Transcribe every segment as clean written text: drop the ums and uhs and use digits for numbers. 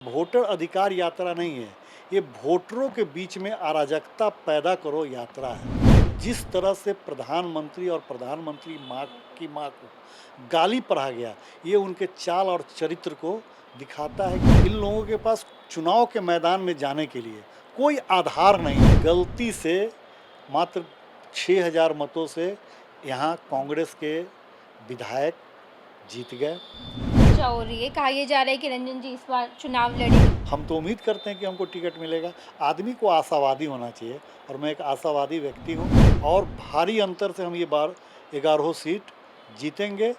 Voter अधिकार यात्रा नहीं है, ये वोटरों के बीच में अराजकता पैदा करो यात्रा है। जिस तरह से प्रधानमंत्री और प्रधानमंत्री माँ की माँ को गाली पढ़ा गया, ये उनके चाल और चरित्र को दिखाता है कि इन लोगों के पास चुनाव के मैदान में जाने के लिए कोई आधार नहीं है। गलती से मात्र 6000 मतों से यहाँ कांग्रेस के विधायक जीत गए। चर्चा हो रही है, कहा यह जा रहा है कि रंजन जी इस बार चुनाव लड़ेंगे। हम तो उम्मीद करते हैं कि हमको टिकट मिलेगा। आदमी को आशावादी होना चाहिए और मैं एक आशावादी व्यक्ति हूँ और भारी अंतर से हम ये बार 11 सीट जीतेंगे।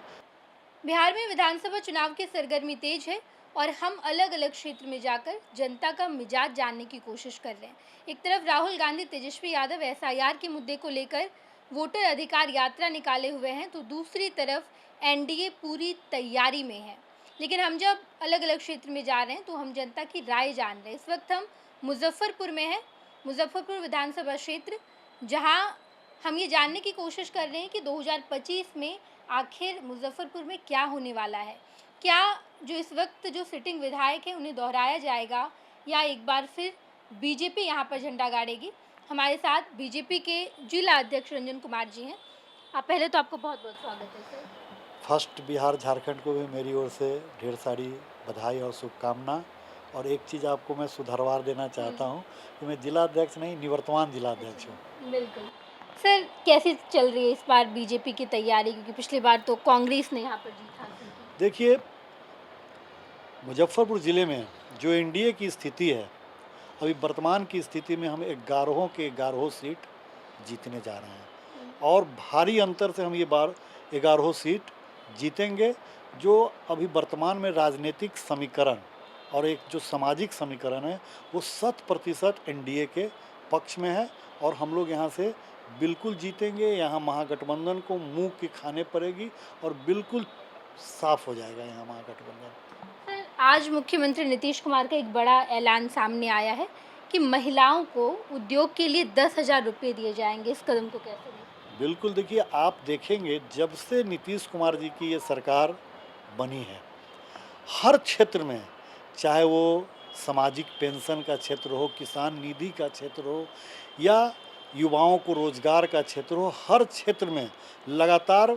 बिहार में विधानसभा चुनाव की सरगर्मी तेज है और हम अलग अलग क्षेत्र में जाकर जनता का मिजाज जानने की कोशिश कर रहे हैं। एक तरफ राहुल गांधी तेजस्वी यादव एसआईआर के मुद्दे को लेकर वोटर अधिकार यात्रा निकाले हुए हैं, तो दूसरी तरफ एनडीए पूरी तैयारी में है। लेकिन हम जब अलग अलग क्षेत्र में जा रहे हैं तो हम जनता की राय जान रहे हैं। इस वक्त हम मुजफ्फरपुर में हैं, मुजफ्फरपुर विधानसभा क्षेत्र, जहां हम ये जानने की कोशिश कर रहे हैं कि 2025 में आखिर मुजफ्फरपुर में क्या होने वाला है। क्या जो इस वक्त जो सिटिंग विधायक हैं उन्हें दोहराया जाएगा या एक बार फिर बीजेपी यहाँ पर झंडा गाड़ेगी। हमारे साथ बीजेपी के जिला अध्यक्ष रंजन कुमार जी हैं। आप पहले तो आपको बहुत बहुत स्वागत है सर। फर्स्ट बिहार झारखंड को भी मेरी ओर से ढेर सारी बधाई और शुभकामना। और एक चीज़ आपको मैं सुधारवार देना चाहता हूँ कि मैं जिला अध्यक्ष नहीं, निवर्तमान जिला अध्यक्ष हूँ। बिल्कुल सर, कैसी चल रही है इस बार बीजेपी की तैयारी, क्योंकि पिछली बार तो कांग्रेस ने यहाँ पर जीत हासिल की। देखिए, मुजफ्फरपुर ज़िले में जो एनडीए की स्थिति है, अभी वर्तमान की स्थिति में हम 11 के 11 सीट जीतने जा रहे हैं और भारी अंतर से हम ये बार 11 सीट जीतेंगे। जो अभी वर्तमान में राजनीतिक समीकरण और एक जो सामाजिक समीकरण है वो 100% एनडीए के पक्ष में है और हम लोग यहाँ से बिल्कुल जीतेंगे। यहाँ महागठबंधन को मुंह की खाने पड़ेगी और बिल्कुल साफ हो जाएगा यहाँ महागठबंधन। सर, आज मुख्यमंत्री नीतीश कुमार का एक बड़ा ऐलान सामने आया है कि महिलाओं को उद्योग के लिए 10,000 रुपये दिए जाएंगे। इस कदम को कैसे देखें? बिल्कुल, देखिए, आप देखेंगे जब से नीतीश कुमार जी की ये सरकार बनी है, हर क्षेत्र में, चाहे वो सामाजिक पेंशन का क्षेत्र हो, किसान निधि का क्षेत्र हो या युवाओं को रोजगार का क्षेत्र हो, हर क्षेत्र में लगातार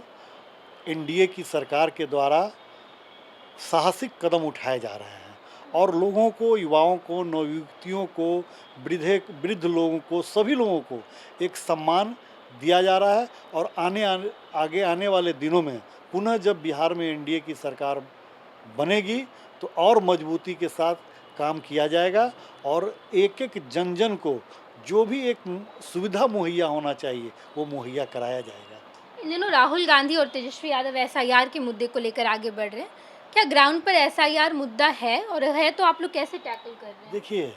एनडीए की सरकार के द्वारा साहसिक कदम उठाए जा रहे हैं और लोगों को, युवाओं को, नवयुवतियों को, वृद्ध लोगों को, सभी लोगों को एक सम्मान दिया जा रहा है। और आगे आने वाले दिनों में पुनः जब बिहार में एनडीए की सरकार बनेगी तो और मजबूती के साथ काम किया जाएगा और एक एक जन जन को जो भी एक सुविधा मुहैया होना चाहिए वो मुहैया कराया जाएगा। इन दिनों राहुल गांधी और तेजस्वी यादव एसआईआर के मुद्दे को लेकर आगे बढ़ रहे हैं। क्या ग्राउंड पर एसआईआर मुद्दा है, और है तो आप लोग कैसे टैकल कर रहे हैं? देखिए,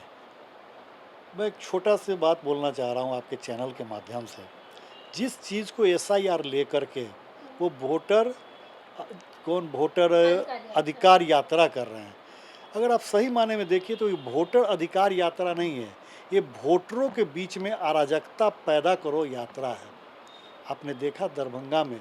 मैं एक छोटा सी बात बोलना चाह रहा हूँ आपके चैनल के माध्यम से। जिस चीज़ को एसआईआर लेकर के वो वोटर अधिकार यात्रा कर रहे हैं, अगर आप सही माने में देखिए तो ये वोटर अधिकार यात्रा नहीं है, ये वोटरों के बीच में अराजकता पैदा करो यात्रा है। आपने देखा दरभंगा में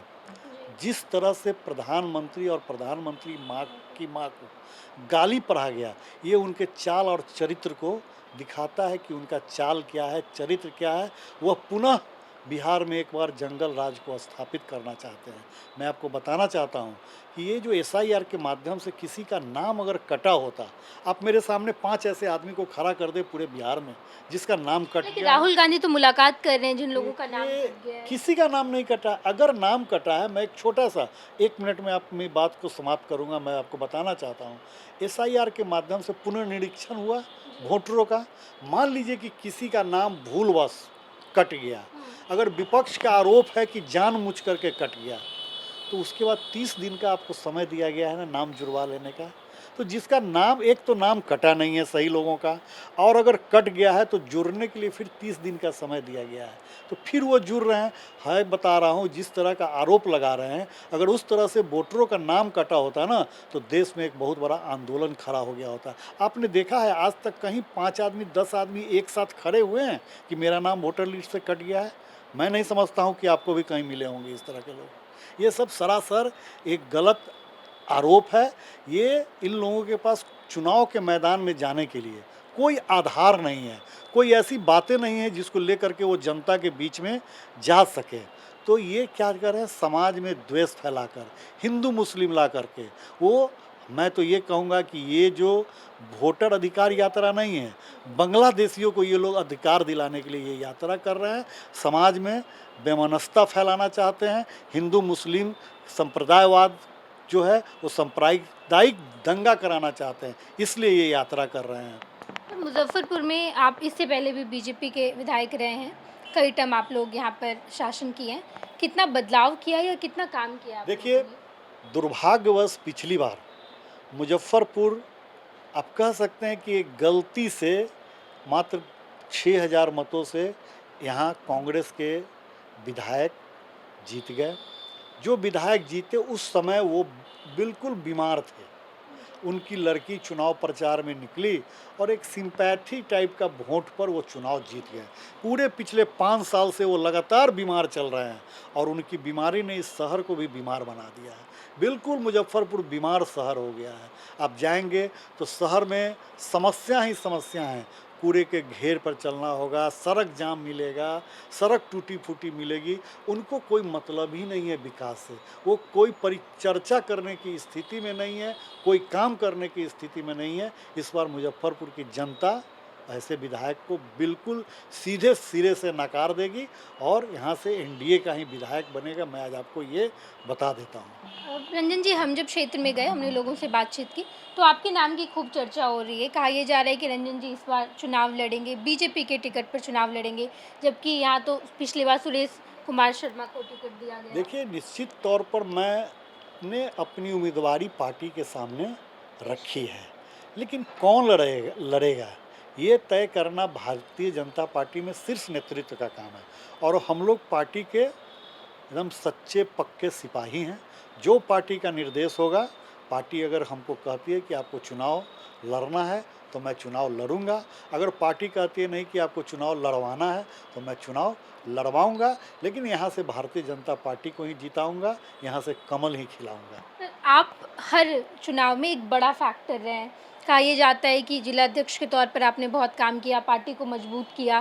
जिस तरह से प्रधानमंत्री और प्रधानमंत्री माँ की माँ को गाली पढ़ा गया, ये उनके चाल और चरित्र को दिखाता है कि उनका चाल क्या है, चरित्र क्या है। वह पुनः बिहार में एक बार जंगल राज को स्थापित करना चाहते हैं। मैं आपको बताना चाहता हूं कि ये जो एसआईआर के माध्यम से किसी का नाम अगर कटा होता, आप मेरे सामने 5 ऐसे आदमी को खड़ा कर दे पूरे बिहार में जिसका नाम कट लेकिन गया। राहुल गांधी तो मुलाकात कर रहे हैं जिन लोगों का नाम कट गया है। किसी का नाम नहीं कटा। अगर नाम कटा है, मैं एक छोटा सा 1 मिनट में अपनी बात को समाप्त करूंगा। मैं आपको बताना चाहता हूँ, एसआईआर के माध्यम से पुनर्निरीक्षण हुआ वोटरों का। मान लीजिए कि किसी का नाम भूलवश कट गया, अगर विपक्ष का आरोप है कि जानबूझ करके कट गया, तो उसके बाद 30 दिन का आपको समय दिया गया है ना नाम जुड़वा लेने का। तो जिसका नाम, एक तो नाम कटा नहीं है सही लोगों का, और अगर कट गया है तो जुड़ने के लिए फिर 30 दिन का समय दिया गया है, तो फिर वो जुड़ रहे हैं। बता रहा हूँ, जिस तरह का आरोप लगा रहे हैं, अगर उस तरह से वोटरों का नाम कटा होता ना तो देश में एक बहुत बड़ा आंदोलन खड़ा हो गया होता। आपने देखा है आज तक कहीं 5 आदमी 10 आदमी एक साथ खड़े हुए हैं कि मेरा नाम वोटर लिस्ट से कट गया है? मैं नहीं समझता हूँ कि आपको भी कहीं मिले होंगे इस तरह के लोग। ये सब सरासर एक गलत आरोप है, ये इन लोगों के पास चुनाव के मैदान में जाने के लिए कोई आधार नहीं है, कोई ऐसी बातें नहीं है जिसको लेकर के वो जनता के बीच में जा सके। तो ये क्या कर रहे हैं, समाज में द्वेष फैलाकर, हिंदू मुस्लिम ला करके, वो मैं तो ये कहूँगा कि ये जो वोटर अधिकार यात्रा नहीं है, बांग्लादेशियों को ये लोग अधिकार दिलाने के लिए ये यात्रा कर रहे हैं, समाज में वैमनस्यता फैलाना चाहते हैं, हिंदू मुस्लिम संप्रदायवाद जो है वो सांप्रदायिक दंगा कराना चाहते हैं, इसलिए ये यात्रा कर रहे हैं। मुजफ्फरपुर में आप इससे पहले भी बीजेपी के विधायक रहे हैं, कई टर्म आप लोग यहाँ पर शासन किए हैं, कितना बदलाव किया या कितना काम किया? देखिए, दुर्भाग्यवश पिछली बार मुजफ्फरपुर आप कह सकते हैं कि एक गलती से मात्र 6000 मतों से यहाँ कांग्रेस के विधायक जीत गए। जो विधायक जीते उस समय वो बिल्कुल बीमार थे, उनकी लड़की चुनाव प्रचार में निकली और एक सिंपैथी टाइप का वोट पर वो चुनाव जीत गए। पूरे पिछले 5 साल से वो लगातार बीमार चल रहे हैं और उनकी बीमारी ने इस शहर को भी बीमार बना दिया है। बिल्कुल मुजफ्फरपुर बीमार शहर हो गया है। आप जाएंगे तो शहर में समस्या ही समस्या हैं, कूड़े के घेर पर चलना होगा, सड़क जाम मिलेगा, सड़क टूटी फूटी मिलेगी, उनको कोई मतलब ही नहीं है विकास से, वो कोई परिचर्चा करने की स्थिति में नहीं है, कोई काम करने की स्थिति में नहीं है। इस बार मुजफ्फरपुर की जनता ऐसे विधायक को बिल्कुल सीधे सिरे से नकार देगी और यहाँ से एनडीए का ही विधायक बनेगा, मैं आज आपको ये बता देता हूँ। रंजन जी, हम जब क्षेत्र में गए, हमने लोगों से बातचीत की, तो आपके नाम की खूब चर्चा हो रही है। कहा यह जा रहा है कि रंजन जी इस बार चुनाव लड़ेंगे, बीजेपी के टिकट पर चुनाव लड़ेंगे, जबकि यहाँ तो पिछली बार सुरेश कुमार शर्मा को टिकट दिया गया। देखिए, निश्चित तौर पर मैंने अपनी उम्मीदवारी पार्टी के सामने रखी है, लेकिन कौन लड़ेगा ये तय करना भारतीय जनता पार्टी में शीर्ष नेतृत्व का काम है और हम लोग पार्टी के एकदम सच्चे पक्के सिपाही हैं। जो पार्टी का निर्देश होगा, पार्टी अगर हमको कहती है कि आपको चुनाव लड़ना है तो मैं चुनाव लड़ूंगा, अगर पार्टी कहती है नहीं कि आपको चुनाव लड़वाना है तो मैं चुनाव लड़वाऊंगा, लेकिन यहाँ से भारतीय जनता पार्टी को ही जिताऊंगा, यहाँ से कमल ही खिलाऊंगा। आप हर चुनाव में एक बड़ा फैक्टर रहे हैं। कहा यह जाता है कि जिला अध्यक्ष के तौर पर आपने बहुत काम किया, पार्टी को मजबूत किया,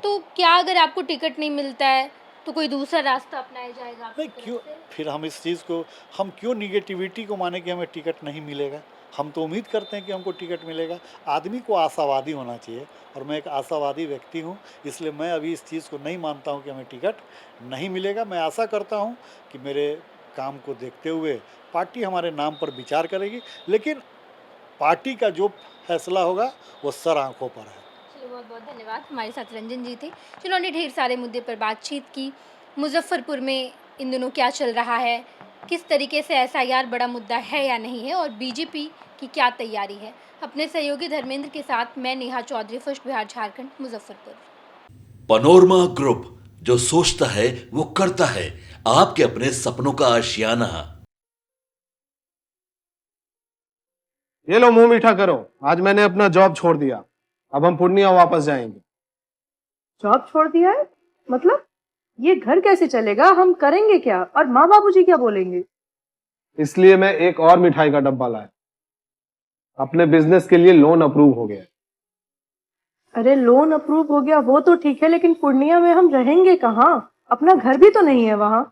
तो क्या अगर आपको टिकट नहीं मिलता है तो कोई दूसरा रास्ता अपनाया जाएगा? नहीं, क्यों फिर हम इस चीज़ को, हम क्यों निगेटिविटी को माने कि हमें टिकट नहीं मिलेगा? हम तो उम्मीद करते हैं कि हमको टिकट मिलेगा। आदमी को आशावादी होना चाहिए और मैं एक आशावादी व्यक्ति हूँ, इसलिए मैं अभी इस चीज़ को नहीं मानता हूँ कि हमें टिकट नहीं मिलेगा। मैं आशा करता हूँ कि मेरे काम को देखते हुए पार्टी हमारे नाम पर विचार करेगी, लेकिन पार्टी का जो फैसला होगा वो सर आंखों पर है। चलिए, बहुत बहुत धन्यवाद। हमारे साथ रंजन जी थे, जिन्होंने ढेर सारे मुद्दे पर बातचीत की। मुजफ्फरपुर में इन दिनों क्या चल रहा है, किस तरीके से एसआईआर बड़ा मुद्दा है या नहीं है, और बीजेपी की क्या तैयारी है। अपने सहयोगी धर्मेंद्र के साथ मैं Neha Chaudhary, first Bihar Jharkhand, Muzaffarpur. Panorama group, जो सोचता है वो करता है, आपके अपने सपनों का आशियाना। ये लो, मुंह मीठा करो, आज मैंने अपना जॉब छोड़ दिया, अब हम पूर्णिया वापस जाएंगे। जॉब छोड़ दिया है? मतलब ये घर कैसे चलेगा, हम करेंगे क्या, और माँ बाबूजी क्या बोलेंगे? इसलिए मैं एक और मिठाई का डब्बा लाया, अपने बिजनेस के लिए लोन अप्रूव हो गया। अरे लोन अप्रूव हो गया वो तो ठीक है, लेकिन पूर्णिया में हम रहेंगे कहाँ? अपना घर भी तो नहीं है वहां।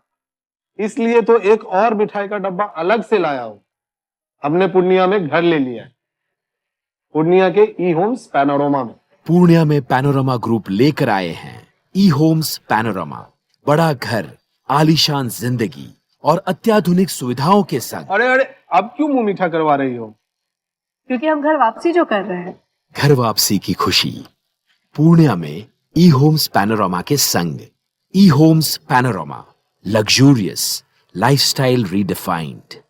इसलिए तो एक और मिठाई का डब्बा अलग से लाया हूं। हमने पूर्णिया में घर ले लिया है, पूर्णिया के ई होम्स पैनोरमा में। पूर्णिया में पैनोरमा ग्रुप लेकर आए हैं ई होम्स पैनोरमा। बड़ा घर, आलीशान जिंदगी और अत्याधुनिक सुविधाओं के संग। अरे अरे, अब क्यों मुंह मीठा करवा रही हो? क्योंकि हम घर वापसी जो कर रहे हैं। घर वापसी की खुशी पूर्णिया में ई होम्स पैनोरमा के संग। E homes panorama, luxurious lifestyle redefined.